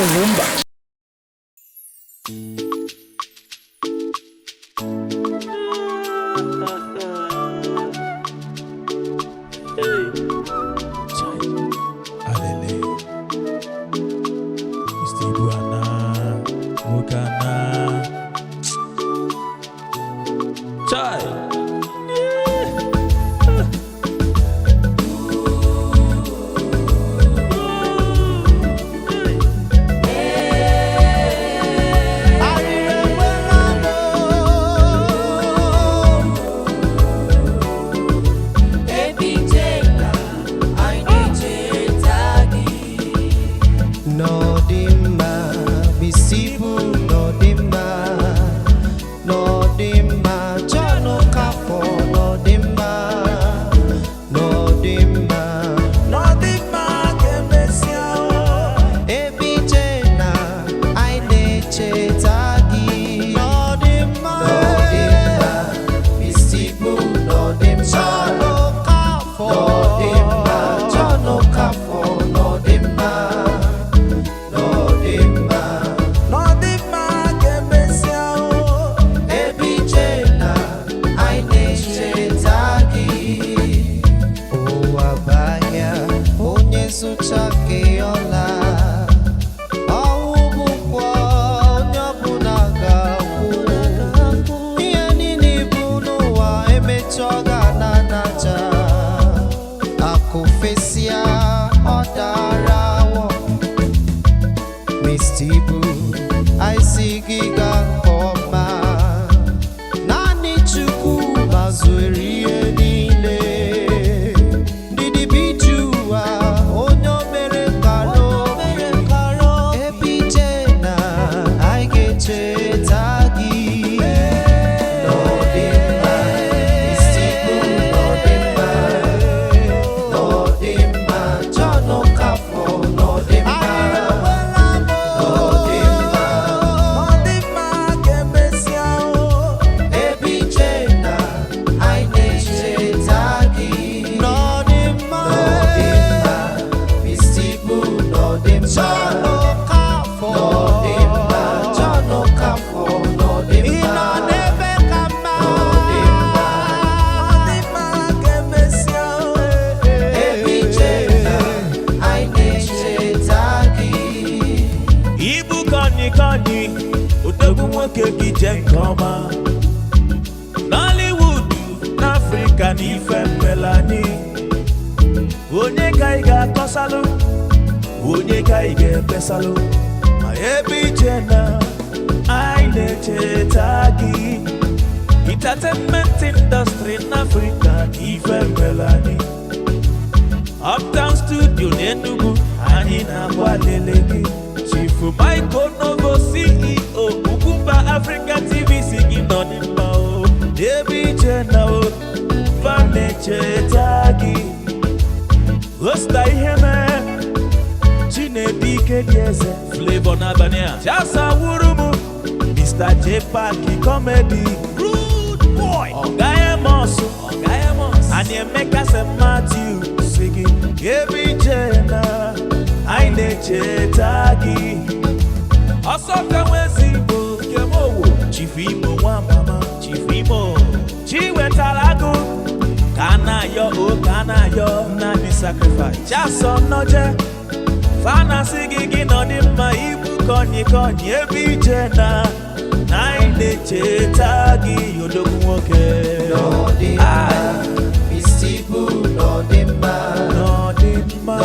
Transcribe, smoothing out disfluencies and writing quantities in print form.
Uwumba. I see giga koma nani chuku mazuri enile didi bijua onyo mere karo ebijena I get tagi no dimma istiku no dimma jono kafo no dimma Kani udogu mwoke kijenkoma Nollywood n'Africa n'ife mbelani Onye ka ị ga-akọsalụ Onye ka ị ga-ekpesalụ Ma ebe ije na anyị na-echeta gị Entertainment industry n'Africa n'ife mbelani Uptown studio n'Enugu anyị na-agbalele gị Chifu Michael Novo CEO Ukumba Africa TV singing on him bao Debi Jena o Vaneche Tagi Hosta iheme Chinedi Kedieze Flavor Nabania Jasa Wurumu Mr. J Parky Comedy Rude Boy Ogaye Mosu Anye Meka se Matthew singing Debi Jena I neche tagi Osoka wezibo kemowo Chifimo wa mama Chifimo Chiwe talago Kana yo Nani sacrifice Chaso noje Fana sigigi no dimma Ibu konyi ebijena I neche tagi Yodoku woke No dimma Mistibu no dimma No dimma